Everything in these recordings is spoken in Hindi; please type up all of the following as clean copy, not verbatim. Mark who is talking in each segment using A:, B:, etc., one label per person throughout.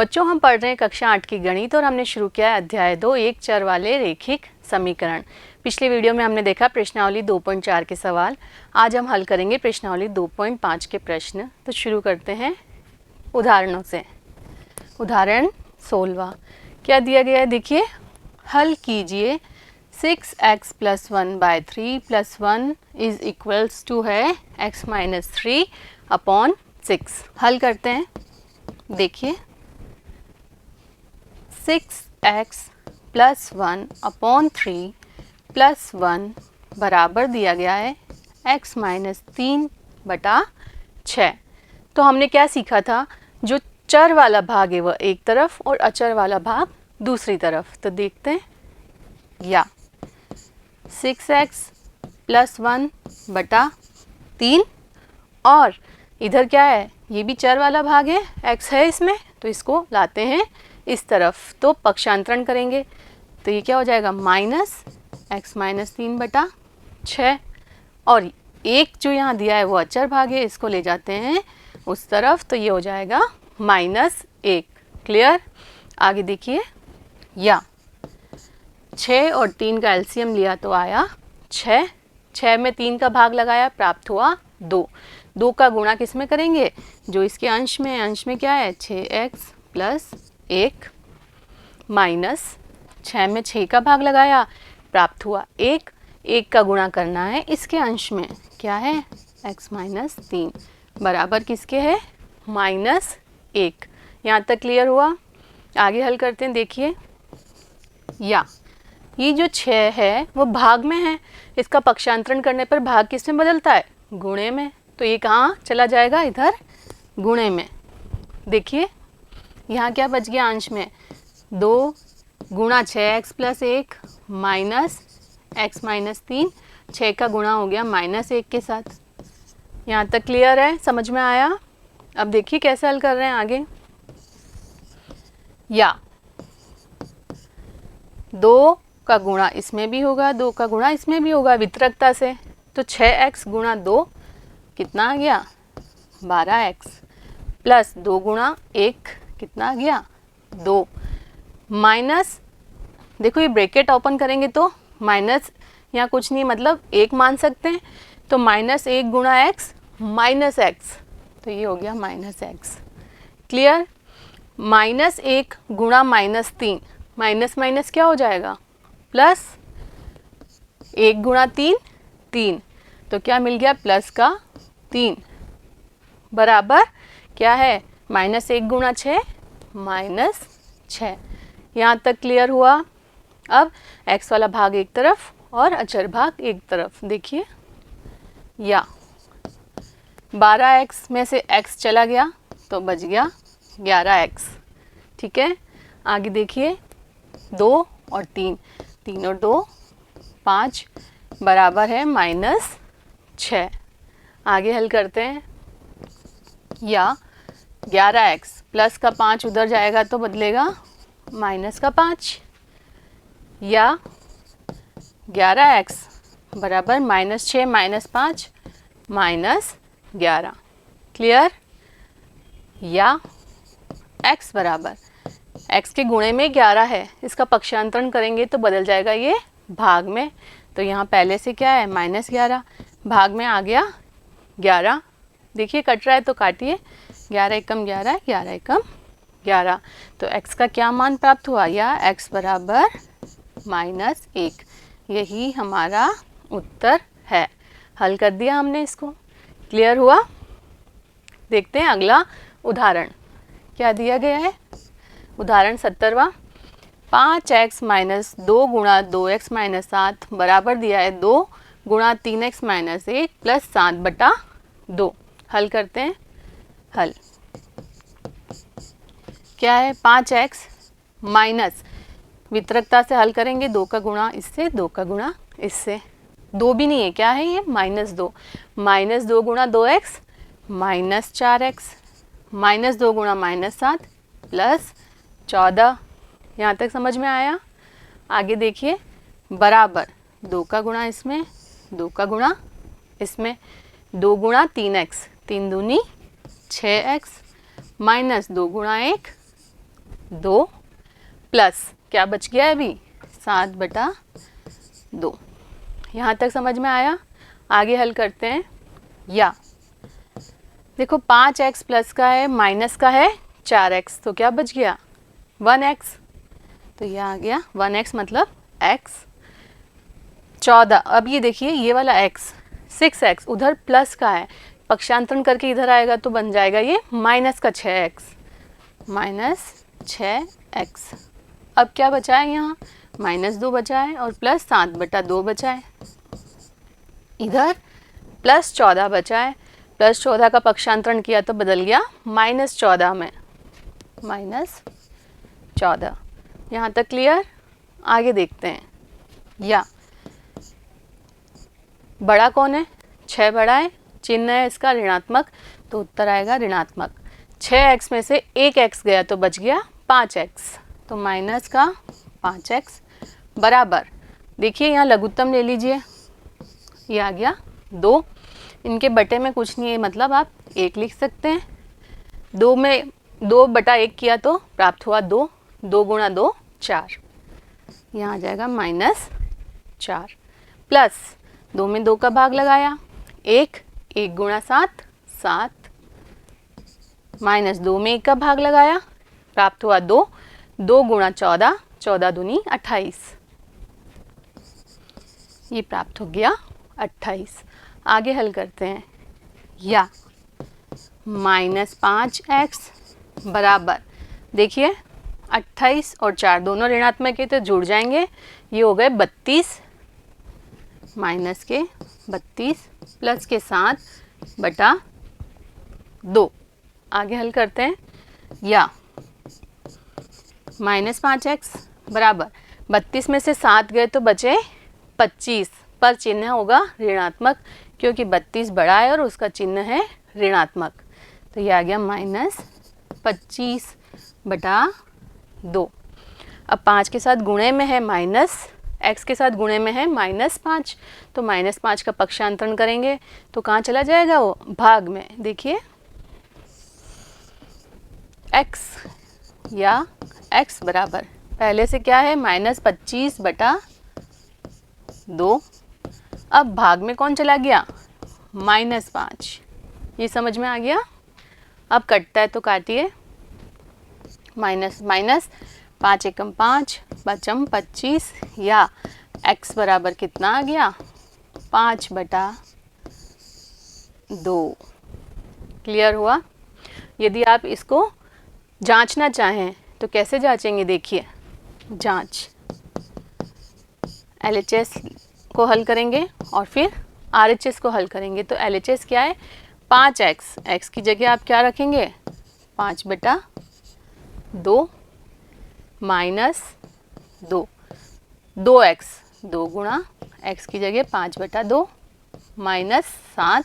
A: बच्चों, हम पढ़ रहे हैं कक्षा 8 की गणित और हमने शुरू किया है अध्याय 2 एक चर वाले रैखिक समीकरण। पिछले वीडियो में हमने देखा प्रश्नावली 2.4 के सवाल। आज हम हल करेंगे प्रश्नावली 2.5 के प्रश्न। तो शुरू करते हैं उदाहरणों से। उदाहरण 16 क्या दिया गया है देखिए, हल कीजिए 6x + 1/3 + 1 इज इक्वल्स टू है x - 3/6। हल करते हैं। देखिए 6x + 1/3 + 1 बराबर दिया गया है x - 3/6। तो हमने क्या सीखा था, जो चर वाला भाग है वह एक तरफ और अचर वाला भाग दूसरी तरफ। तो देखते हैं, या 6x + 1/3 और इधर क्या है, ये भी चर वाला भाग है, x है इसमें, तो इसको लाते हैं इस तरफ। तो पक्षांतरण करेंगे तो ये क्या हो जाएगा, -x - 3/6 और एक जो यहाँ दिया है वो अचर भाग है, इसको ले जाते हैं उस तरफ, तो ये हो जाएगा -1। क्लियर। आगे देखिए, या 6 और 3 का एलसीएम लिया तो आया 6। 6 में 3 का भाग लगाया, प्राप्त हुआ 2। 2 का गुणा किस में करेंगे, जो इसके अंश में, अंश में क्या है 6x + 1 माइनस 6 में 6 का भाग लगाया, प्राप्त हुआ 1। 1 का गुणा करना है इसके अंश में, क्या है x - 3 बराबर किसके है -1। यहाँ तक क्लियर हुआ। आगे हल करते हैं। देखिए, या ये जो 6 है वो भाग में है, इसका पक्षांतरण करने पर भाग किस में बदलता है, गुणे में। तो ये कहाँ चला जाएगा, इधर गुणे में। देखिए यहाँ क्या बच गया अंश में, 2 गुणा 6x + 1 माइनस x - 3, 6 का गुणा हो गया -1 के साथ। यहाँ तक क्लियर है, समझ में आया। अब देखिए कैसे हल कर रहे हैं आगे। या 2 का गुणा इसमें भी होगा, 2 का गुणा इसमें भी होगा वितरकता से। तो 6x × 2 कितना आ गया 12x प्लस 2 × 1 कितना आ गया 2 माइनस, देखो ये ब्रैकेट ओपन करेंगे तो माइनस, यहाँ कुछ नहीं मतलब 1 मान सकते हैं, तो -1 × x -x, तो ये हो गया -x। क्लियर। -1 गुणा -3, माइनस माइनस क्या हो जाएगा प्लस, 1 × 3 3, तो क्या मिल गया प्लस का 3 बराबर क्या है -1 × 6 -6। यहाँ तक क्लियर हुआ। अब x वाला भाग एक तरफ और अचर भाग एक तरफ। देखिए, या 12x में से x चला गया तो बच गया 11x। ठीक है। आगे देखिए, 2 और 3, 3 और 2 5 बराबर है -6। आगे हल करते हैं। या 11x प्लस का 5 उधर जाएगा तो बदलेगा -5, या 11x बराबर -6 - 5 -11। क्लियर। या x बराबर, x के गुणे में 11 है, इसका पक्षांतरण करेंगे तो बदल जाएगा ये भाग में। तो यहाँ पहले से क्या है -11, भाग में आ गया 11। देखिए कट रहा है तो काटिए, 11 एकम 11, 11 एकम 11। तो x का क्या मान प्राप्त हुआ, या x बराबर -1। यही हमारा उत्तर है। हल कर दिया हमने इसको। क्लियर हुआ। देखते हैं अगला उदाहरण क्या दिया गया है। उदाहरण 17वां, 5x - 2 × 2x - 7 बराबर दिया है 2 × 3x - 1 + 7/2। हल करते हैं। हल क्या है, 5x माइनस, वितरकता से हल करेंगे, 2 का गुणा इससे, 2 का गुणा इससे, 2 भी नहीं है, क्या है ये -2, -2 × 2x -4x -2 × -7 प्लस 14। यहाँ तक समझ में आया। आगे देखिए, बराबर 2 का गुणा इसमें, 2 का गुणा इसमें, 2 × 3x, 3 दूनी 6x -2 × 1 2 प्लस क्या बच गया है अभी 7/2। यहाँ तक समझ में आया? आगे हल करते हैं। या देखो 5x प्लस का है माइनस का है 4x, तो क्या बच गया 1x। तो यह आ गया 1x मतलब x 14। अब ये देखिए ये वाला x 6x उधर प्लस का है, पक्षांतरण करके इधर आएगा तो बन जाएगा ये माइनस का 6x, -6x। अब क्या बचा है यहाँ -2 बचा है और प्लस 7/2 बचा है। इधर +14 बचा है, +14 का पक्षांतरण किया तो बदल गया -14 में, -14। यहाँ तक क्लियर? आगे देखते हैं। या बड़ा कौन है? 6 बड़ा है, चिन्ह है इसका ऋणात्मक, तो उत्तर आएगा ऋणात्मक। 6x में से 1x गया तो बच गया 5x, तो माइनस का 5x बराबर, देखिए यहाँ लघुत्तम ले लीजिए, ये आ गया 2। इनके बटे में कुछ नहीं है मतलब आप 1 लिख सकते हैं। 2 में 2/1 किया तो प्राप्त हुआ 2, 2 गुणा 2 4, यहाँ आ जाएगा -4 प्लस 2 में 2 का भाग लगाया 1, 1 गुणा 7 7, -2 में 1 का भाग लगाया प्राप्त हुआ 2, 2 गुणा 14 14 दूनी 28, ये प्राप्त हो गया 28। आगे हल करते हैं। या -5x बराबर, देखिए 28 और 4 दोनों ऋणात्मक है तो जुड़ जाएंगे, ये हो गए 32, माइनस के 32 प्लस के 7/2। आगे हल करते हैं। या -5x बराबर 32 में से 7 गए तो बचे 25, पर चिन्ह होगा ऋणात्मक क्योंकि 32 बड़ा है और उसका चिन्ह है ऋणात्मक, तो ये आ गया -25/2। अब 5 के साथ गुणे में है माइनस, x के साथ गुणे में है -5, तो -5 का पक्षांतरण करेंगे तो कहाँ चला जाएगा वो भाग में। देखिए x या x बराबर पहले से क्या है -25/2, अब भाग में कौन चला गया -5, ये समझ में आ गया। अब कटता है तो काटिए, माइनस माइनस 5 एकम 5 बचम 25, या x बराबर कितना आ गया 5/2। क्लियर हुआ? यदि आप इसको जांचना चाहें तो कैसे जांचेंगे? देखिए जांच, LHS को हल करेंगे और फिर RHS को हल करेंगे। तो LHS क्या है 5x, x की जगह आप क्या रखेंगे 5/2 -2, 2x 2 गुणा x की जगह 5/2 -7।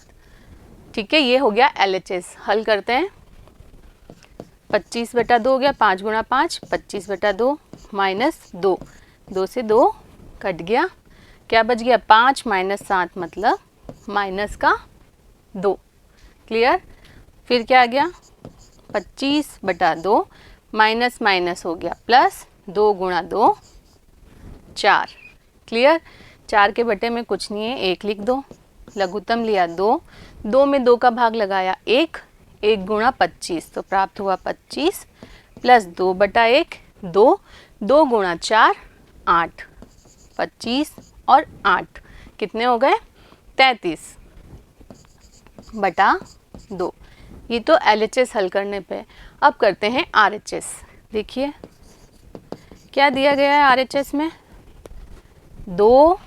A: ठीक है, ये हो गया LHS। हल करते हैं। 25/2 हो गया, 5 गुणा 5 25/2 -2, 2 से 2 कट गया, क्या बच गया 5 - 7 मतलब -2। क्लियर? फिर क्या आ गया 25/2 माइनस माइनस हो गया प्लस, 2 गुणा 2 4। क्लियर? 4 के बटे में कुछ नहीं है, 1 लिख दो। लघुत्तम लिया 2, 2 में 2 का भाग लगाया 1, 1 गुणा 25 तो प्राप्त हुआ 25 प्लस 2/1 2, 2 गुणा 4 8, 25 और 8 कितने हो गए 33/2। ये तो LHS हल करने पे। अब करते हैं RHS। देखिए क्या दिया गया है RHS में 2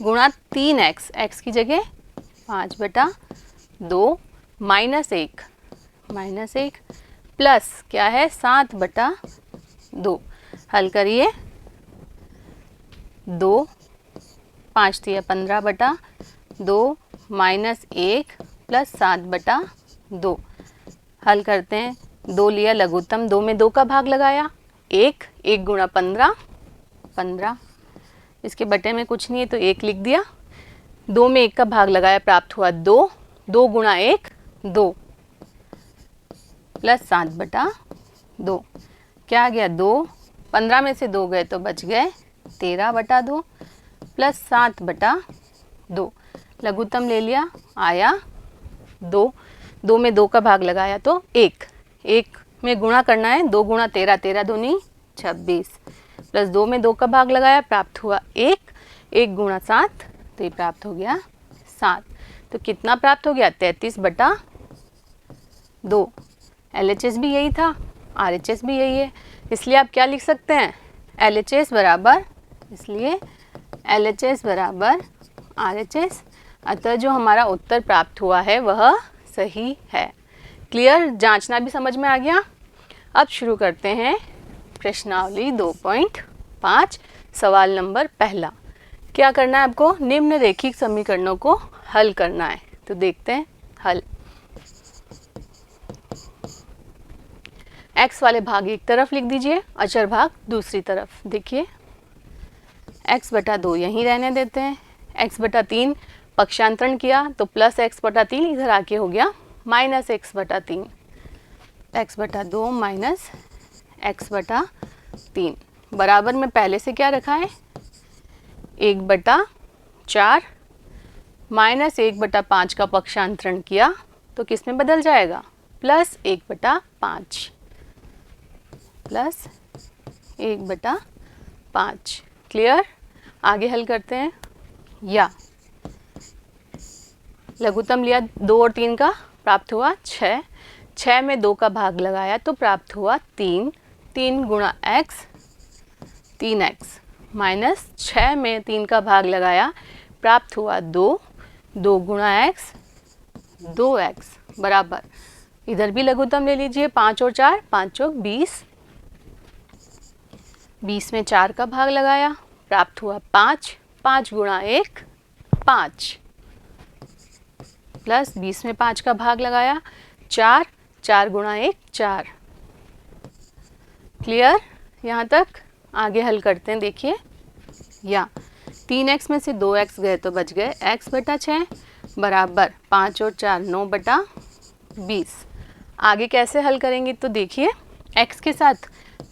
A: गुणा 3x, x की जगह 5/2 -1 प्लस क्या है 7/2। हल करिए 2 5 दिया 15/2 -1 प्लस 7/2। हल करते हैं। 2 लिया लघुत्तम, 2 में 2 का भाग लगाया 1, 1 गुणा 15 15, इसके बटे में कुछ नहीं है तो 1 लिख दिया। 2 में 1 का भाग लगाया प्राप्त हुआ 2, 2 गुणा 1 2 प्लस 7/2। 2, क्या आ गया 2, 15 में से 2 गए तो बच गए 13/2 प्लस 7/2, लघुत्तम ले लिया, आया 2, 2 में 2 का भाग लगाया तो 1, 1 में गुणा करना है, 2 गुणा 13, 13 दूनी 26 प्लस 2 में 2 का भाग लगाया, प्राप्त हुआ 1, 1 गुणा 7 तो ये प्राप्त हो गया 7। तो कितना प्राप्त हो गया 33/2। LHS भी यही था, RHS भी यही है, इसलिए आप क्या लिख सकते हैं LHS बराबर, इसलिए LHS बराबर RHS, अतः जो हमारा उत्तर प्राप्त हुआ है वह सही है। क्लियर, जांचना भी समझ में आ गया। अब शुरू करते हैं प्रश्नावली 2.5, सवाल नंबर पहला। क्या करना है आपको, निम्न रेखिक समीकरणों को हल करना है। तो देखते हैं हल। x वाले भाग एक तरफ लिख दीजिए, अचर भाग दूसरी तरफ। देखिए x/2 यहीं रहने देते हैं, x/3 पक्षांतरण किया तो प्लस x/3 इधर आके हो गया minus x/3, x/2 minus x/3 बराबर में पहले से क्या रखा है 1/4 माइनस 1/5 का पक्षांतरण किया तो किस में बदल जाएगा प्लस 1/5, प्लस 1/5। क्लियर, आगे हल करते हैं। या लघुत्तम लिया 2 और 3 का, प्राप्त हुआ 6, 6 में 2 का भाग लगाया तो प्राप्त हुआ 3, 3 गुणा x 3x माइनस 6 में 3 का भाग लगाया, प्राप्त हुआ 2, 2 गुणा x 2x बराबर, इधर भी लघुत्तम ले लीजिए 5 और 4, 5 चौक 20, 20 में 4 का भाग लगाया, प्राप्त हुआ 5, 5 गुणा 1 5 प्लस 20 में 5 का भाग लगाया 4, 4 गुणा 1 4। क्लियर, यहाँ तक। आगे हल करते हैं। देखिए या 3x में से 2x गए तो बच गए x/6 बराबर 5 और 4 9/20। आगे कैसे हल करेंगे तो देखिए x के साथ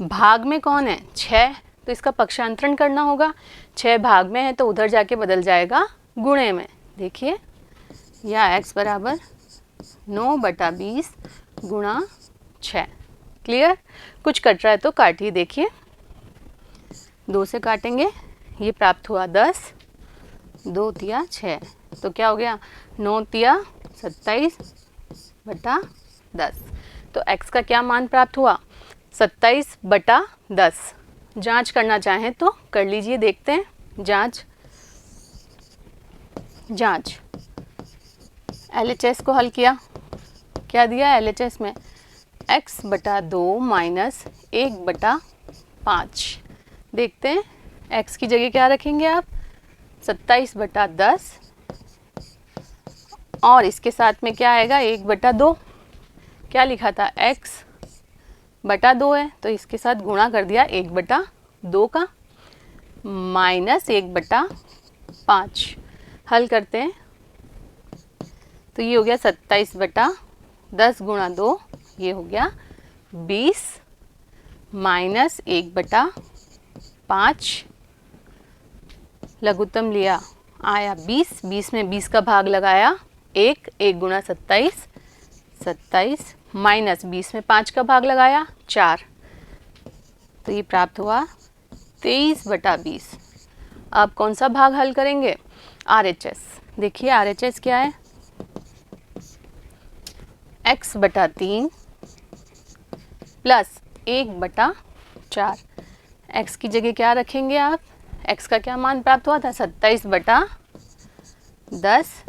A: भाग में कौन है 6, तो इसका पक्षांतरण करना होगा, 6 भाग में है तो उधर जाके बदल जाएगा गुणे में। देखिए या x बराबर 9/20 गुणा 6। क्लियर, कुछ कट रहा है तो काटिए। देखिए 2 से काटेंगे, ये प्राप्त हुआ 10, 2 तिया 6 तो क्या हो गया 9 तिया 27/10। तो x का क्या मान प्राप्त हुआ 27/10। जांच करना चाहें तो कर लीजिए, देखते हैं जांच। LHS को हल किया, क्या दिया LHS में x/2 माइनस 1/5। देखते हैं x की जगह क्या रखेंगे आप 27/10 और इसके साथ में क्या आएगा 1/2, क्या लिखा था x/2 है तो इसके साथ गुणा कर दिया 1/2 का माइनस 1/5। हल करते हैं तो ये हो गया 27/10 गुणा 2, ये हो गया 20 माइनस 1/5, लघुत्तम लिया आया 20, 20 में 20 का भाग लगाया 1, 1 गुणा 27, 27 माइनस 20 में 5 का भाग लगाया 4 तो ये प्राप्त हुआ 23/20। अब कौन सा भाग हल करेंगे RHS। देखिए RHS क्या है x/3 प्लस 1/4। x की जगह क्या रखेंगे आप, x का क्या मान प्राप्त हुआ था 27/10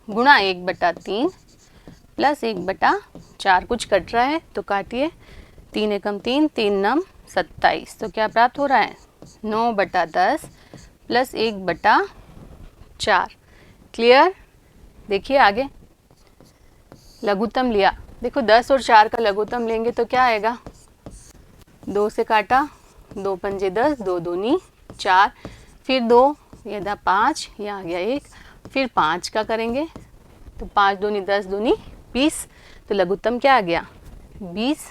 A: गुणा 1/3 प्लस 1/4। कुछ कट रहा है तो काटिए, 3 एकम 3, 3 नम 27 तो क्या प्राप्त हो रहा है 9/10 प्लस 1/4। क्लियर, देखिए आगे लघुत्तम लिया, देखो 10 और 4 का लघुत्तम लेंगे तो क्या आएगा 2 से काटा 2 पंजे 10, 2 दूनी 4, फिर 2 ये था 5, ये आ गया 1, फिर 5 का करेंगे तो 5 दूनी 10 दूनी 20 तो लघुत्तम क्या आ गया 20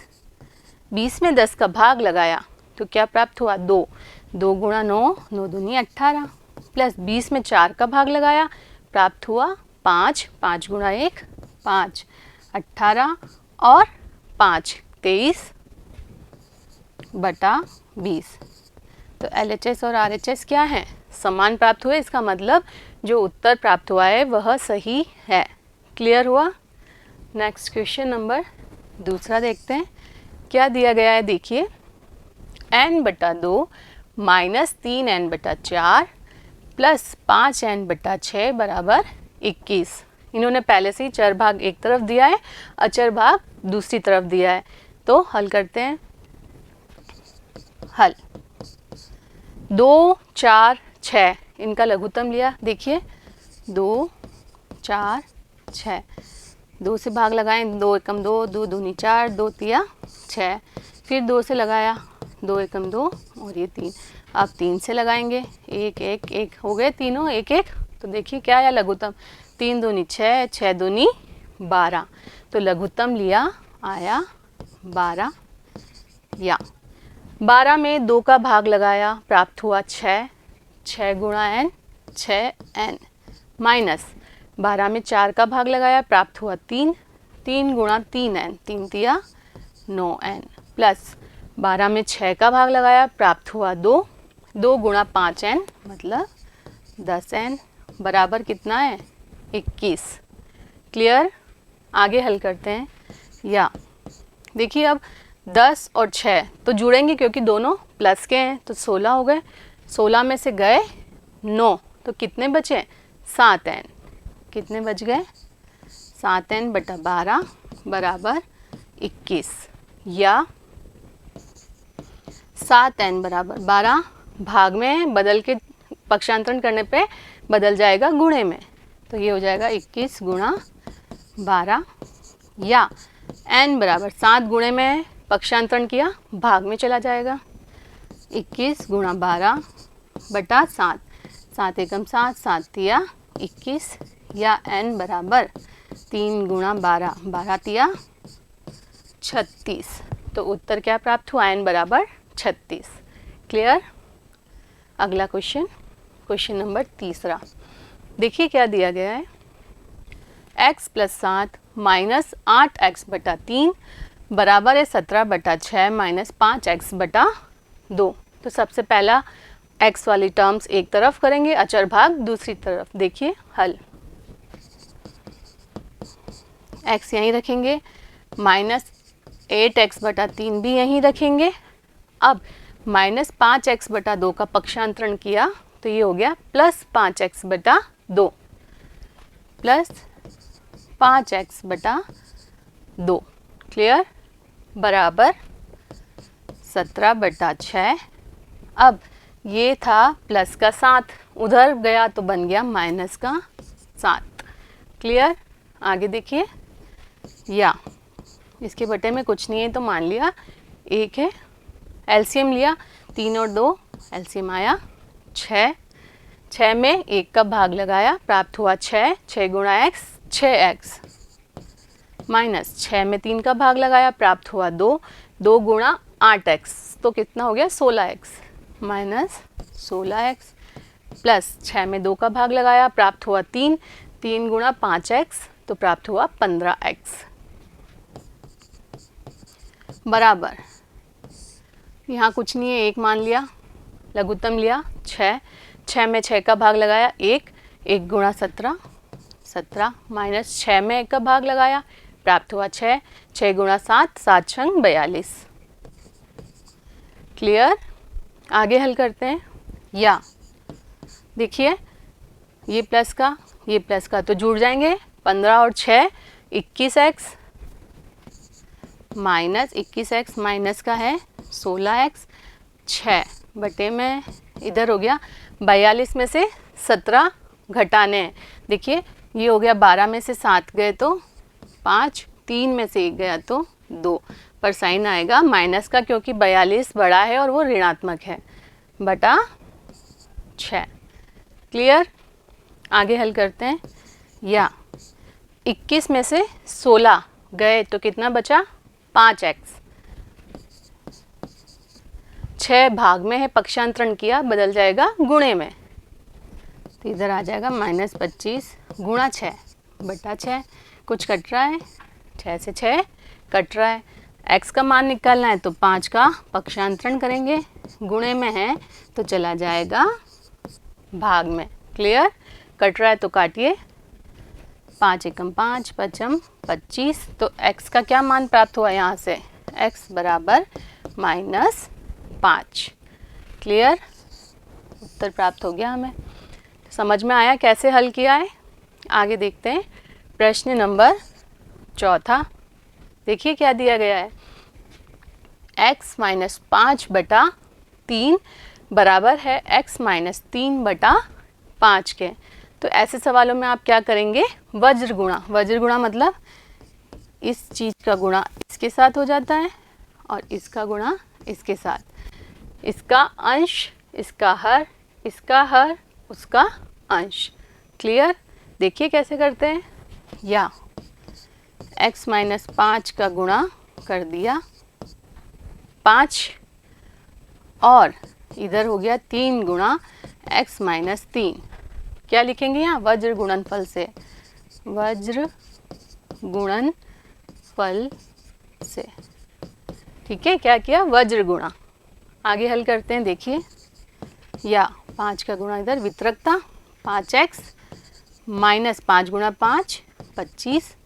A: 20 में 10 का भाग लगाया तो क्या प्राप्त हुआ? 2। 2 गुणा 9, 9 दूनी 18, प्लस 20 में 4 का भाग लगाया, प्राप्त हुआ 5। 5 गुणा 1 5, 18 और 5 23 बटा 20। तो LHS और RHS क्या है? समान प्राप्त हुए। इसका मतलब जो उत्तर प्राप्त हुआ है वह सही है। क्लियर हुआ? नेक्स्ट क्वेश्चन नंबर दूसरा देखते हैं क्या दिया गया है। देखिए n/2 minus 3n/4 plus 5n/6 बराबर 21। इन्होंने पहले से ही चर भाग एक तरफ दिया है, अचर भाग दूसरी तरफ दिया है। तो हल करते हैं। हल 2 4 6 इनका लघुत्तम लिया। देखिए 2 4 6, 2 से भाग लगाएं, 2 एकम 2, 2 दूनी 4, 2 तिया 6, फिर 2 से लगाया, 2 एकम 2 और ये 3। अब 3 से लगाएंगे, 1 1 1 हो गए तीनों 1 1। तो देखिए क्या आया लघुत्तम? 3 दूनी 6, 6 दूनी 12। तो लघुत्तम लिया आया 12। या 12 में 2 का भाग लगाया, प्राप्त हुआ 6। 6 गुणा n 6n माइनस 12 में 4 का भाग लगाया, प्राप्त हुआ 3। 3 गुणा 3n 3 तिया 9n प्लस 12 में 6 का भाग लगाया, प्राप्त हुआ 2। 2 गुणा 5n मतलब 10n बराबर कितना है? 21। क्लियर? आगे हल करते हैं। या देखिए अब 10 और 6 तो जुड़ेंगे क्योंकि दोनों प्लस के हैं, तो 16 हो गए। 16 में से गए 9 तो कितने बचे? 7n। कितने बच गए? 7n/12 बराबर 21। या 7n बराबर 12 भाग में बदल के पक्षांतरण करने पे बदल जाएगा गुणे में, तो ये हो जाएगा 21 गुणा 12। या n बराबर 7 गुणे में पक्षांतरण किया, भाग में चला जाएगा, 21 गुणा 12 बटा 7। 7 एकम 7, 7 तिया 21। या n बराबर 3 गुणा 12, 12 तिया 36। तो उत्तर क्या प्राप्त हुआ? n बराबर 36। क्लियर? अगला क्वेश्चन, क्वेश्चन नंबर तीसरा। देखिए क्या दिया गया है। x + 7 माइनस 8x/3 बराबर है 17/6 माइनस 5x/2। तो सबसे पहला x वाली टर्म्स एक तरफ करेंगे, अचर भाग दूसरी तरफ। देखिए हल, x यहीं रखेंगे, माइनस 8x/3 भी यहीं रखेंगे। अब माइनस 5x/2 का पक्षांतरण किया तो ये हो गया plus 5x/2 plus 5x/2। Clear? बराबर 17/6। अब ये था प्लस का 7, उधर गया तो बन गया माइनस का 7। क्लियर? आगे देखिए। या इसके बटे में कुछ नहीं है तो मान लिया 1 है। एलसीएम लिया, 3 और 2 एलसीएम आया 6। 6 में 1 का भाग लगाया, प्राप्त हुआ 6। 6 गुणा x 6x माइनस 6 में 3 का भाग लगाया, प्राप्त हुआ 2। 2 गुणा 8x तो कितना हो गया? 16x माइनस 16x प्लस 6 में 2 का भाग लगाया, प्राप्त हुआ 3। 3 गुणा 5x तो प्राप्त हुआ 15x बराबर, यहाँ कुछ नहीं है, 1 मान लिया, लघुत्तम लिया 6। 6 में 6 का भाग लगाया 1। 1 गुणा 17 17 माइनस 6 में 1 का भाग लगाया, प्राप्त हुआ 6। 6 गुणा 7 7 छंग 42। क्लियर? आगे हल करते हैं। या देखिए ये प्लस का तो जुड़ जाएंगे, 15 और 6 21x माइनस 21x माइनस का है 16x। 6 बटे में इधर हो गया 42 में से 17 घटाने हैं। देखिए ये हो गया 12 में से 7 गए तो 5, 3 में से 1 गया तो 2, पर साइन आएगा माइनस का क्योंकि 42 बड़ा है और वो ऋणात्मक है, बटा 6। क्लियर? आगे हल करते हैं। या 21 में से 16 गए तो कितना बचा? 5x 6 भाग में है, पक्षांतरण किया, बदल जाएगा गुणे में, तो इधर आ जाएगा -25 गुणा 6 बटा 6। कुछ कट रहा है, 6 से 6 कट रहा है। x का मान निकालना है तो 5 का पक्षांतरण करेंगे, गुणे में है तो चला जाएगा भाग में। क्लियर? कट रहा है तो काटिए, 5 एकम 5 पचम 25। तो x का क्या मान प्राप्त हुआ यहाँ से? x बराबर -5। क्लियर? उत्तर प्राप्त हो गया हमें। समझ में आया कैसे हल किया है? आगे देखते हैं प्रश्न नंबर 4। देखिए क्या दिया गया है, x - 5 बटा 3 बराबर है x - 3 बटा 5 के। तो ऐसे सवालों में आप क्या करेंगे? वज्र गुणा। वज्र गुणा मतलब इस चीज़ का गुणा इसके साथ हो जाता है और इसका गुणा इसके साथ, इसका अंश इसका हर, इसका हर उसका अंश। क्लियर? देखिए कैसे करते हैं। या x - 5 का गुणा कर दिया 5 और इधर हो गया 3 गुणा x - 3। क्या लिखेंगे यहाँ? वज्र गुणनफल से, वज्र गुणनफल से। ठीक है, क्या किया? वज्र गुणा। आगे हल करते हैं, देखिए। या 5 का गुणा इधर वितरकता 5x - 5 गुणा 5 25,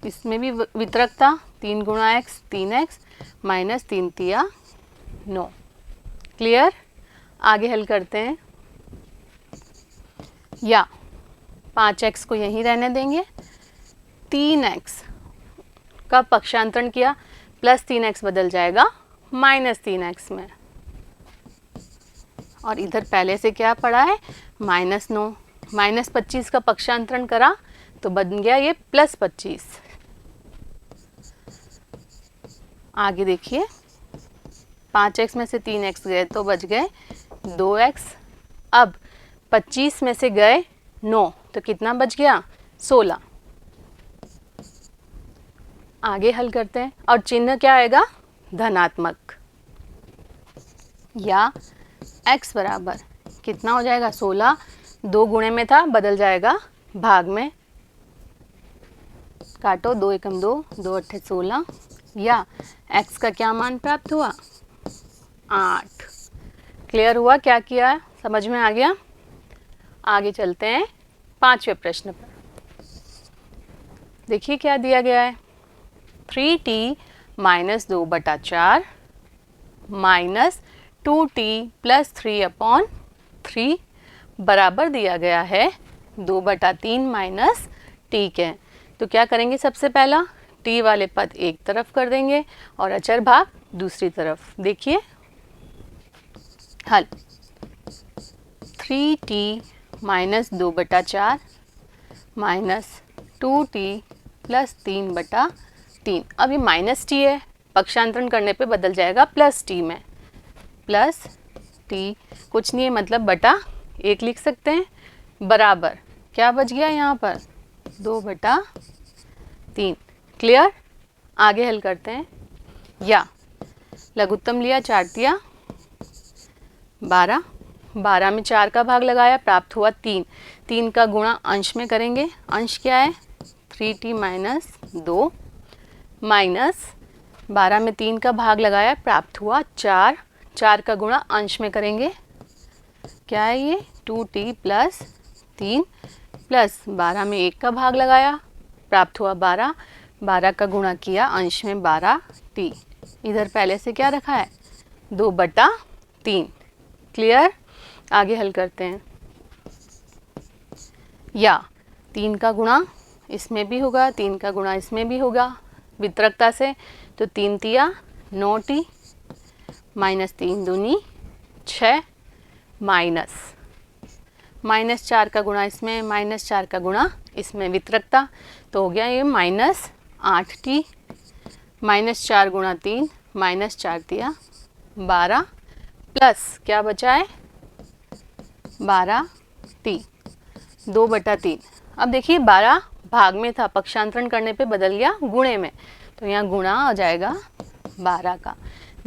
A: इसमें भी वितरकता 3 गुणा x 3x - 3 तिया 9। क्लियर? आगे हल करते हैं। या 5x को यहीं रहने देंगे, 3x का पक्षांतरण किया, प्लस 3x बदल जाएगा -3x में, और इधर पहले से क्या पड़ा है? -9। -25 का पक्षांतरण करा तो बन गया ये +25। आगे देखिए, 5x में से 3x गए तो बच गए 2x। अब 25 में से गए 9 तो कितना बच गया? 16। आगे हल करते हैं और चिन्ह क्या आएगा? धनात्मक। या x बराबर कितना हो जाएगा? 16, 2 गुणे में था, बदल जाएगा भाग में। काटो, 2 एकम 2, 2 अट्ठे 16। या x का क्या मान प्राप्त हुआ? 8। क्लियर हुआ क्या किया? समझ में आ गया? आगे चलते हैं 5वें प्रश्न पर। देखिए क्या दिया गया है, 3t - 2 बटा 4 - 2t + 3/3 बराबर दिया गया है 2 बटा 3 - t के। तो क्या करेंगे? सबसे पहला t वाले पद एक तरफ कर देंगे और अचर भाग दूसरी तरफ। देखिए हल, 3t - 2 बटा 4 - 2t + 3 बटा 3। अब ये -t है, पक्षांतरण करने पे बदल जाएगा +t में। +t कुछ नहीं है, मतलब बटा 1 लिख सकते हैं, बराबर क्या बच गया यहाँ पर? 2 बटा 3। क्लियर? आगे हल करते हैं। या लघुत्तम लिया, 4 तिया 12, 12 में 4 का भाग लगाया, प्राप्त हुआ 3। 3 का गुणा अंश में करेंगे। अंश क्या है? 3t - 2 माइनस 12 में 3 का भाग लगाया, प्राप्त हुआ 4। 4 का गुणा अंश में करेंगे। क्या है ये? 2t + 3 प्लस 12 में 1 का भाग लगाया, प्राप्त हुआ 12। 12 का गुणा किया अंश में 12t। इधर पहले से क्या रखा है? 2 बटा 3। क्लियर? आगे हल करते हैं। या 3 का गुणा इसमें भी होगा, 3 का गुणा इसमें भी होगा वितरकता से, तो 3 तिया 9t -3 दूनी 6 -4 का गुणा इसमें, -4 का गुणा इसमें वितरकता, तो हो गया ये -8t। -4 गुणा 3 -4 तिया 12 प्लस क्या बचा है? 12t 2 बटा 3। अब देखिए 12 भाग में था, पक्षांतरण करने पे बदल गया गुणे में, तो यहाँ गुणा हो जाएगा 12 का।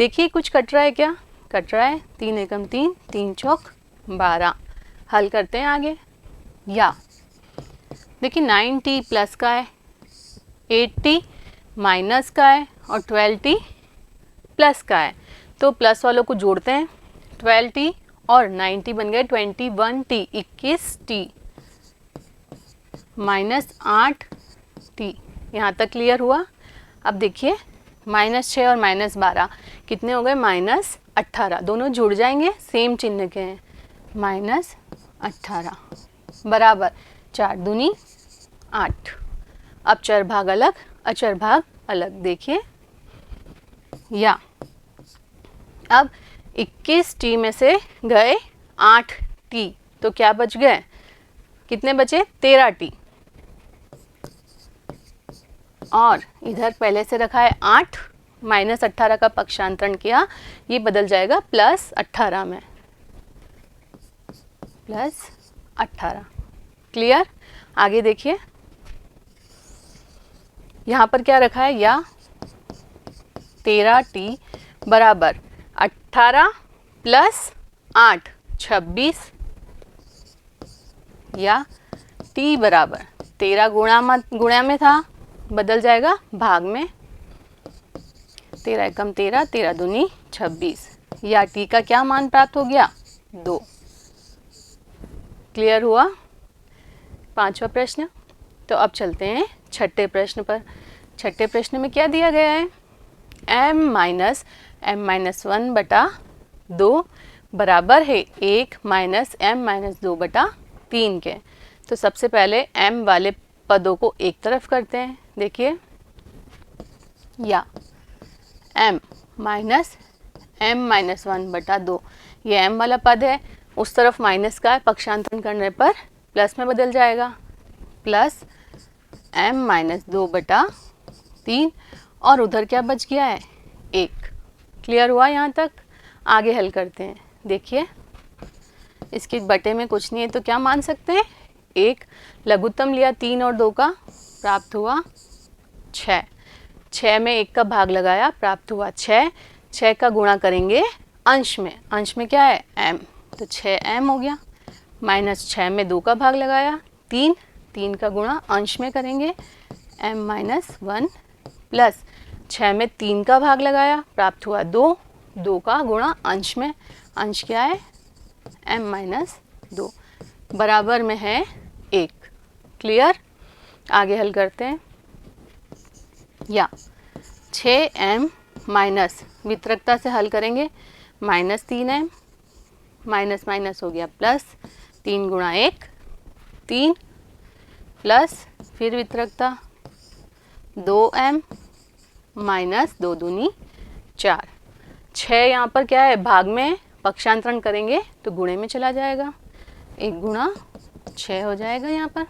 A: देखिए कुछ कट रहा है क्या, कट रहा है, 3 एकम 3, 3 चौक 12। हल करते हैं आगे। या देखिए 9t प्लस का है, 8t माइनस का है और 12t प्लस का है, तो प्लस वालों को जोड़ते हैं। 12t और 9t बन गए 21t, 21t माइनस 8t। यहाँ तक क्लियर हुआ। अब देखिए -6 और -12 कितने हो गए, -18। दोनों जुड़ जाएंगे, सेम चिन्ह के हैं, -18 बराबर 4 दूनी 8। अब चर भाग अलग, अचर भाग अलग। देखिए या अब 21t में से गए 8t, तो क्या बच गए, कितने बचे, 13t। और इधर पहले से रखा है 8, -18 का पक्षांतरण किया, ये बदल जाएगा +18 में, +18। क्लियर। आगे देखिए यहाँ पर क्या रखा है, या 13t बराबर 18 + 8 26, या t बराबर 13 गुणा में था, बदल जाएगा भाग में, 13 एकम 13, 13 दूनी 26, या t का क्या मान प्राप्त हो गया, 2। क्लियर हुआ। 5वां प्रश्न। तो अब चलते हैं छठे प्रश्न पर। छठे प्रश्न में क्या दिया गया है, m-m-1 बटा 2 बराबर है 1 - m-2 बटा 3 के। तो सबसे पहले m वाले पदों को एक तरफ करते हैं। देखिए या m-1 बटा 2, ये m वाला पद है, उस तरफ माइनस का है, पक्षांतरण करने पर प्लस में बदल जाएगा, प्लस m-2 बटा 3, और उधर क्या बच गया है, 1। क्लियर हुआ यहाँ तक। आगे हल करते हैं। देखिए इसके बटे में कुछ नहीं है, तो क्या मान सकते हैं, 1। लघुत्तम लिया 3 और 2 का, प्राप्त हुआ 6। 6 में 1 का भाग लगाया, प्राप्त हुआ 6। 6 का गुणा करेंगे अंश में, अंश में क्या है, m, तो 6m हो गया। -6 में 2 का भाग लगाया, 3। 3 का गुणा अंश में करेंगे, m-1 प्लस 6 में 3 का भाग लगाया, प्राप्त हुआ 2। 2 का गुणा अंश में, अंश क्या है, m-2 बराबर में है 1। क्लियर। आगे हल करते हैं। या 6m माइनस वितरकता से हल करेंगे, -3m, माइनस माइनस हो गया प्लस, 3 गुणा 1 3, प्लस फिर वितरकता 2m माइनस 2 दूनी 4। 6 यहाँ पर क्या है, भाग में, पक्षांतरण करेंगे तो गुणे में चला जाएगा, 1 गुणा 6 हो जाएगा यहाँ पर।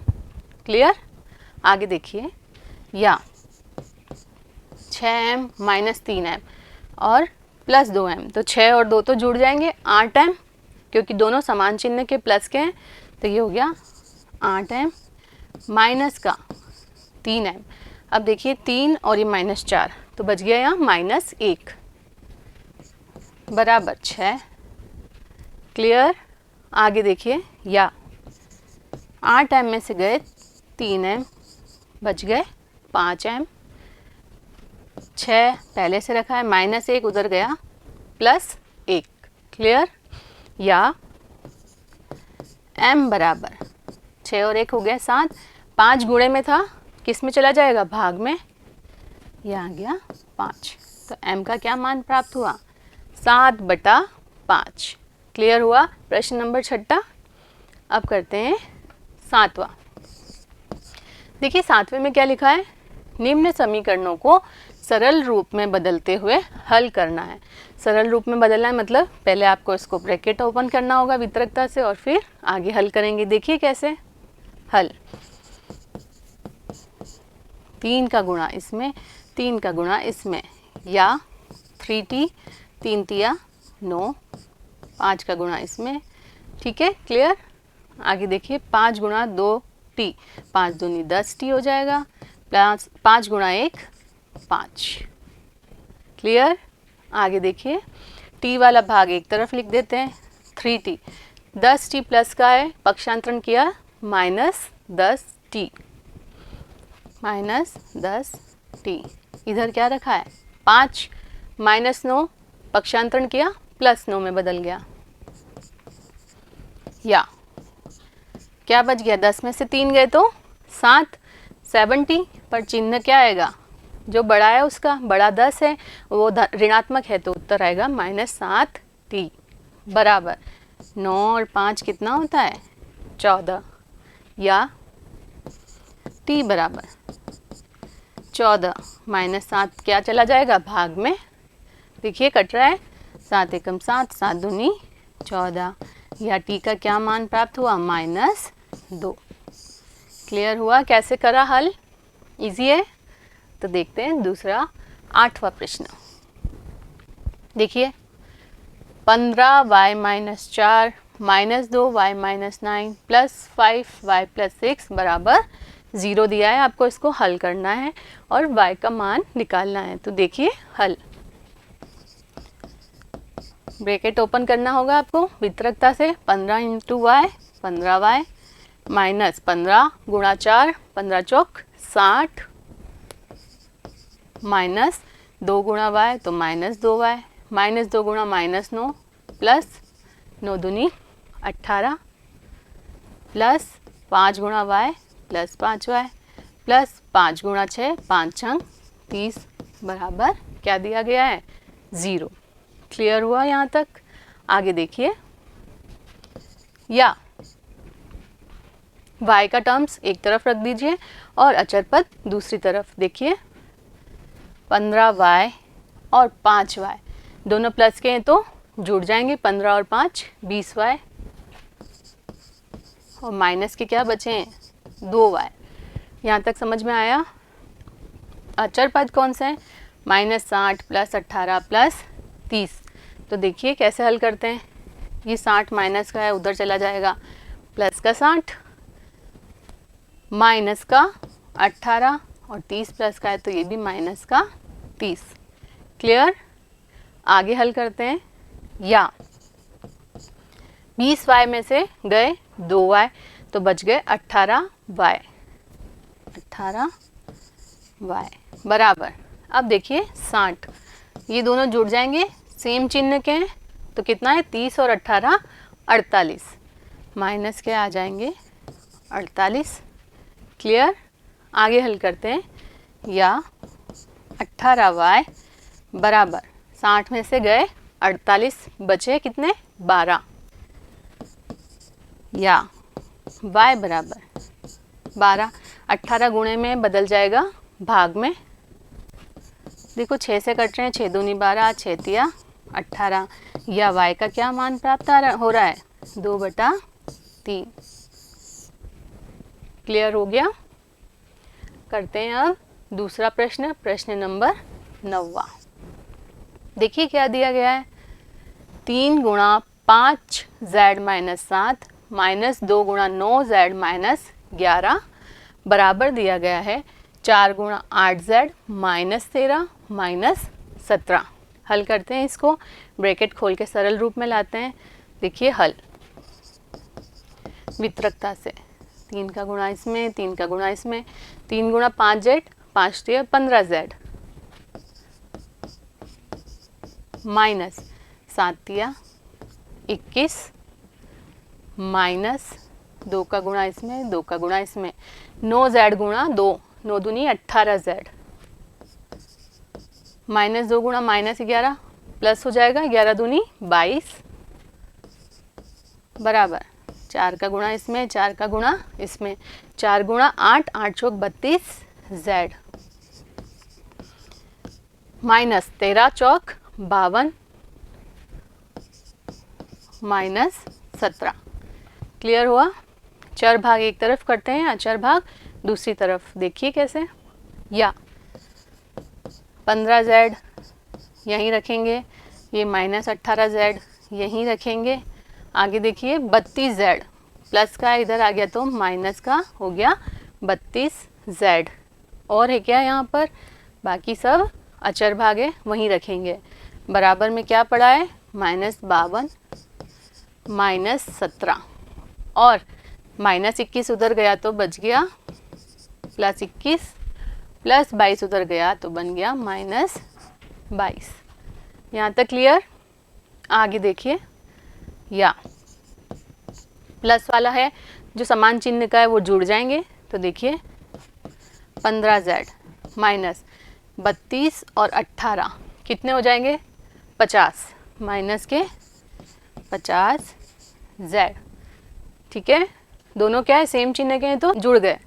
A: क्लियर। आगे देखिए या 6m माइनस 3m और प्लस 2m, तो 6 और 2 तो जुड़ जाएंगे, 8m, क्योंकि दोनों समान चिन्ह के प्लस के हैं, तो ये हो गया 8m माइनस का 3m। अब देखिए 3 और ये -4, तो बच गया यहाँ -1 बराबर 6। क्लियर। आगे देखिए या 8m में से गए 3m, बच गए 5m। 6 पहले से रखा है, -1 उधर गया, +1। क्लियर। या m बराबर 6 और 1 हो गया 7, 5 गुणे में था, किस में चला जाएगा, भाग में, यह आ गया 5। तो m का क्या मान प्राप्त हुआ, 7/5। क्लियर हुआ प्रश्न नंबर 6। अब करते हैं 7वां। देखिए 7वें में क्या लिखा है, निम्न समीकरणों को सरल रूप में बदलते हुए हल करना है। सरल रूप में बदलना है मतलब पहले आपको इसको ब्रैकेट ओपन करना होगा वितरकता से, और फिर आगे हल करेंगे। देखिए कैसे हल, 3 का गुणा इसमें, 3 का गुणा इसमें, या 3t, 3 तिया 9, 5 का गुणा इसमें। ठीक है। क्लियर। आगे देखिए 5 गुणा 2t, 5 दूनी 10t हो जाएगा, प्लस 5 गुणा 1 5। क्लियर। आगे देखिए, t वाला भाग एक तरफ लिख देते हैं, 3t, 10t प्लस का है, पक्षांतरण किया -10t, -10t, इधर क्या रखा है 5, -9, पक्षांतरण किया +9 में बदल गया, या क्या बच गया, 10 में से 3 गए तो 7, 70, पर चिन्ह क्या आएगा, जो बड़ा है उसका, बड़ा 10 है, वो ऋणात्मक है तो उत्तर आएगा -7t, बराबर 9 और 5 कितना होता है 14, या t बराबर 14 -7 क्या चला जाएगा भाग में, देखिए कट रहा है, 7 एकम 7, 7 दूनी 14, या t का क्या मान प्राप्त हुआ -2। क्लियर हुआ कैसे करा हल, इजी है। तो देखते हैं दूसरा 8वां प्रश्न। देखिए 15y - 4 -2y - 9 + 5y + 6 बराबर 0 दिया है, आपको इसको हल करना है और y का मान निकालना है। तो देखिए हल, ब्रैकेट ओपन करना होगा आपको वितरकता से, 15 × y 15y माइनस 15 गुणा 4 15 चौक 60 माइनस 2 गुणा y तो -2y, -2 गुणा -9 प्लस 9 दूनी 18 प्लस 5 गुणा y प्लस 5y प्लस 5 गुणा 6 5 छंग 30 बराबर क्या दिया गया है 0। क्लियर हुआ यहाँ तक। आगे देखिए, या y का टर्म्स एक तरफ रख दीजिए और अचर पद दूसरी तरफ। देखिए 15y और 5y दोनों प्लस के हैं तो जुड़ जाएंगे, 15 और 5 20y, और माइनस के क्या बचे हैं 2y। यहाँ तक समझ में आया। अचर पद कौन सा है, -60 + 18 + 30। तो देखिए कैसे हल करते हैं, ये 60 माइनस का है उधर चला जाएगा, प्लस का 60 माइनस का 18 और 30 प्लस का है तो ये भी माइनस का 30। क्लियर। आगे हल करते हैं, या 20y में से गए 2y तो बच गए 18y, 18y बराबर, अब देखिए 60, ये दोनों जुड़ जाएंगे, सेम चिन्ह के हैं तो कितना है 30 और 18 48, माइनस के आ जाएंगे 48। क्लियर। आगे हल करते हैं, या 18y बराबर 60 में से गए 48 बचे कितने 12, या y बराबर 12, 18 गुणे में बदल जाएगा भाग में। देखो 6 से कट रहे हैं, 6 दूनी 12 6 तिया 18, या y का क्या मान प्राप्त हो रहा है 2/3। क्लियर हो गया। करते हैं अब दूसरा प्रश्न, प्रश्न नंबर 9। देखिए क्या दिया गया है, 3 गुणा 5z - 7 -2 गुणा 9z - 11 बराबर दिया गया है 4 गुणा 8z -13 -17। हल करते हैं इसको, ब्रैकेट खोल के सरल रूप में लाते हैं। देखिए हल, वितरकता से 3 का गुणा इसमें 3 का गुणा इसमें, 3 गुणा 5z 5 तिया 15z माइनस 7 तिया 21 माइनस 2 का गुणा इसमें 2 का गुणा इसमें, 9z गुणा 2 9 दूनी 18z -2 गुणा -11 प्लस हो जाएगा 11 दूनी 22 बराबर 4 का गुणा इसमें 4 का गुणा इसमें, 4 गुणा 8 8 चौक 32 z माइनस 13 चौक 52 माइनस 17। क्लियर हुआ। चर भाग एक तरफ करते हैं, अचर भाग दूसरी तरफ। देखिए कैसे, या 15z यहीं रखेंगे, ये -18z यहीं रखेंगे। आगे देखिए 32z प्लस का इधर आ गया तो माइनस का हो गया 32z, और है क्या यहाँ पर, बाकी सब अचर भाग है वहीं रखेंगे। बराबर में क्या पड़ा है, -52 -17 और -21 उधर गया तो बच गया +21 +22 उधर गया तो बन गया -22। यहाँ तक क्लियर। आगे देखिए, या प्लस वाला है जो समान चिन्ह का है वो जुड़ जाएंगे। तो देखिए 15z माइनस 32 और 18 कितने हो जाएंगे, 50 माइनस के 50z। ठीक है, दोनों क्या है, सेम चिन्ह के हैं तो जुड़ गए।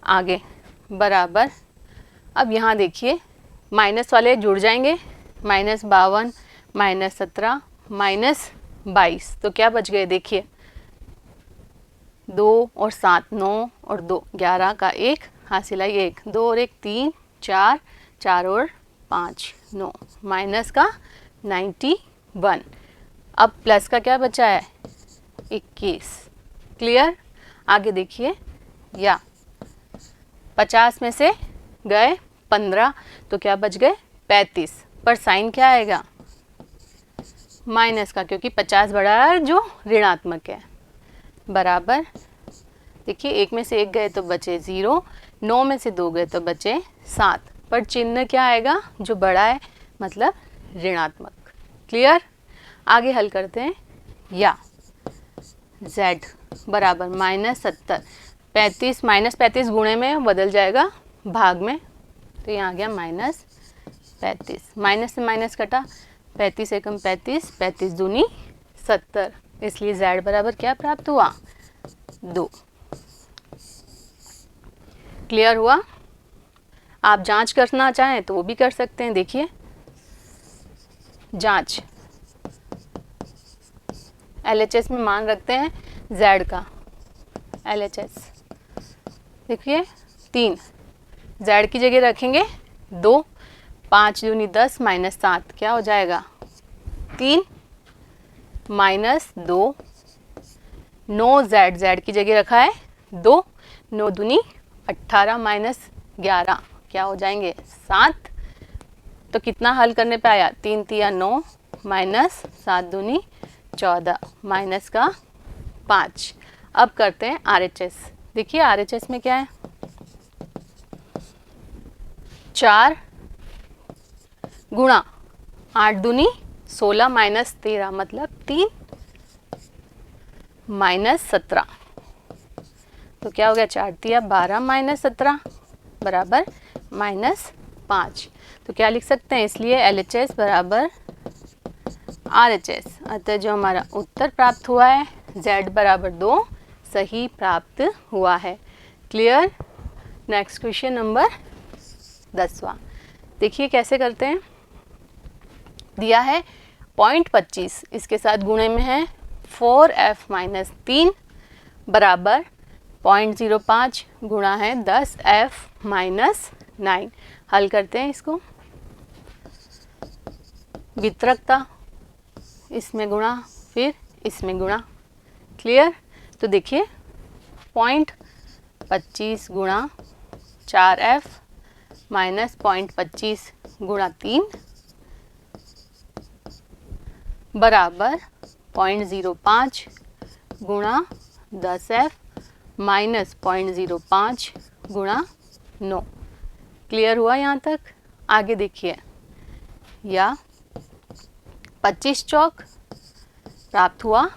A: आगे बराबर, अब यहाँ देखिए माइनस वाले जुड़ जाएंगे, -52 -17 -22 तो क्या बच गए, देखिए 2 और 7 9 और 2 11 का 1 हासिल आई 1, 2 और 1 3 4 4 और 5 9 माइनस का 91। अब प्लस का क्या बचा है, 21। क्लियर। आगे देखिए, या 50 में से गए 15 तो क्या बच गए 35, पर साइन क्या आएगा, माइनस का, क्योंकि 50 बड़ा है जो ऋणात्मक है। बराबर, देखिए 1 में से 1 गए तो बचे 0, 9 में से 2 गए तो बचे 7, पर चिन्ह क्या आएगा, जो बड़ा है मतलब ऋणात्मक। क्लियर। आगे हल करते हैं, या z बराबर -70, 35 -35 गुणे में बदल जाएगा भाग में, तो यहाँ आ गया -35, माइनस से माइनस कटा, 35 एकम 35, 35 दूनी 70, इसलिए z बराबर क्या प्राप्त हुआ, 2। क्लियर हुआ। आप जांच करना चाहें तो वो भी कर सकते हैं। देखिए जांच, LHS में मान रखते हैं z का, LHS देखिए 3, z की जगह रखेंगे 2, 5 दूनी 10 -7 क्या हो जाएगा, 3 -2, 9z, z की जगह रखा है 2, 9 दूनी 18 -11 क्या हो जाएंगे 7। तो कितना हल करने पे आया, 3 तिया 9 -7 दूनी 14 माइनस का 5। अब करते हैं RHS। देखिए RHS में क्या है, 4 गुणा 8 दूनी 16 -13 मतलब 3 -17, तो क्या हो गया, 4 तिया 12 -17 बराबर -5। तो क्या लिख सकते हैं, इसलिए LHS बराबर RHS। अतः जो हमारा उत्तर प्राप्त हुआ है z बराबर 2 सही प्राप्त हुआ है। क्लियर। नेक्स्ट क्वेश्चन नंबर 10वां। देखिए कैसे करते हैं, दिया है 0.25, इसके साथ गुणे में है 4f - 3 बराबर 0.05 गुणा है 10f - 9। हल करते हैं इसको, वितरकता इसमें गुणा फिर इसमें गुणा। क्लियर। तो देखिए 0.25 गुणा 4f माइनस 0.25 गुणा 3 बराबर 0.05 गुणा 10f माइनस 0.05 गुणा 9। क्लियर हुआ यहाँ तक। आगे देखिए, या 25 चौक प्राप्त हुआ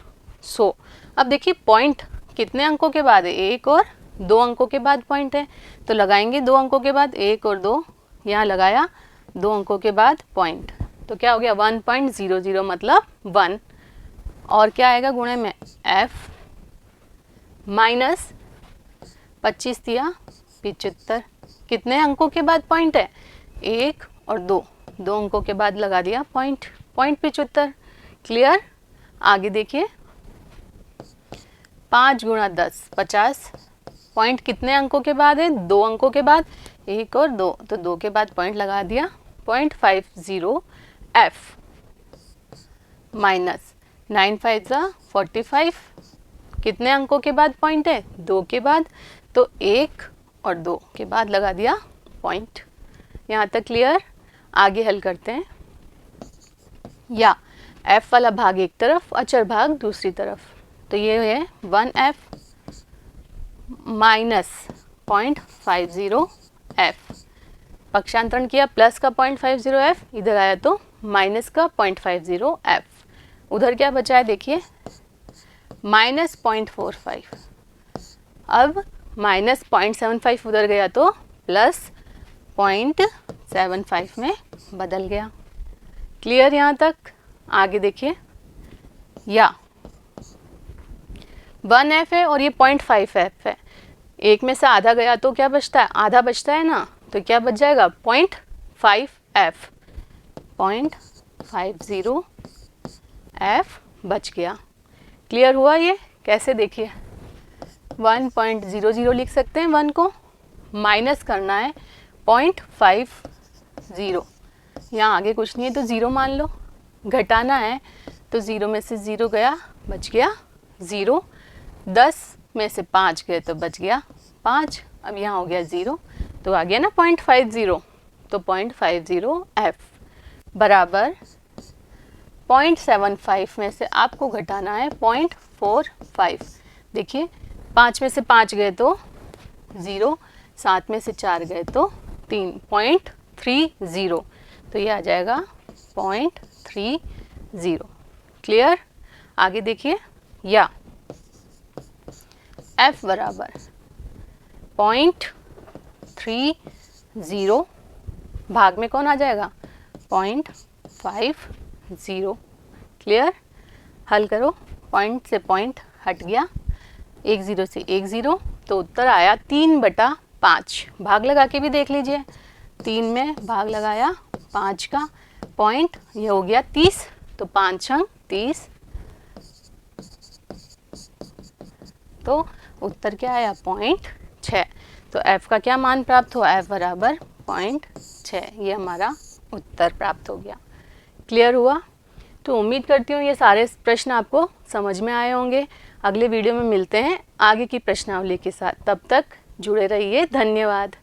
A: 100। अब देखिए पॉइंट कितने अंकों के बाद है, 1 और 2 अंकों के बाद पॉइंट है, तो लगाएंगे 2 अंकों के बाद 1 और 2, यहाँ लगाया 2 अंकों के बाद पॉइंट, तो क्या हो गया 1.00 मतलब 1। और क्या आएगा गुणे में f माइनस 25 दिया 75, कितने अंकों के बाद पॉइंट है, 1 और 2, 2 अंकों के बाद लगा दिया पॉइंट, 75। क्लियर। आगे देखिए 5 गुणा 10 50, पॉइंट कितने अंकों के बाद है, 2 अंकों के बाद, 1 और 2, तो 2 के बाद पॉइंट लगा दिया 0.50 f माइनस 9 5 45, कितने अंकों के बाद पॉइंट है, 2 के बाद, तो 1 और 2 के बाद लगा दिया पॉइंट। यहाँ तक क्लियर। आगे हल करते हैं, या f वाला भाग एक तरफ, अचर भाग दूसरी तरफ। तो ये है 1f माइनस 0.50f, पक्षांतरण किया प्लस का 0.50f, इधर आया तो माइनस का 0.50f, उधर क्या बचा है देखिए माइनस 0.45, अब माइनस 0.75 उधर गया तो प्लस 0.75 में बदल गया। क्लियर यहाँ तक? आगे देखिए, या 1f है और ये 0.5f है, एक में से आधा गया तो क्या बचता है, आधा बचता है ना, तो क्या बच जाएगा 0.5f, 0.50f बच गया। क्लियर हुआ ये? कैसे देखिए 1.00 लिख सकते हैं, 1 को माइनस करना है 0.50, यहाँ आगे कुछ नहीं है तो 0 मान लो, घटाना है तो 0 में से 0 गया, बच गया 0, 10 में से 5 गए तो बच गया 5, अब यहाँ हो गया 0, तो आ गया ना 0.50, तो 0.50f बराबर 0.75 में से आपको घटाना है 0.45। देखिए 5 में से 5 गए तो 0, 7 में से 4 गए तो 3, 0.30, तो ये आ जाएगा 0.30। क्लियर? आगे देखिए, या f बराबर 0.30, भाग में कौन आ जाएगा 0.50। क्लियर? हल करो, पॉइंट से पॉइंट हट गया, 1 0 से 1 0, तो उत्तर आया 3/5। भाग लगा के भी देख लीजिए, 3 में भाग लगाया 5 का, पॉइंट ये हो गया 30, तो 5 अंक 30, तो उत्तर क्या आया 0.6। तो f का क्या मान प्राप्त हुआ, f बराबर 0.6, ये हमारा उत्तर प्राप्त हो गया। क्लियर हुआ? तो उम्मीद करती हूँ ये सारे प्रश्न आपको समझ में आए होंगे। अगले वीडियो में मिलते हैं आगे की प्रश्नावली के साथ, तब तक जुड़े रहिए। धन्यवाद।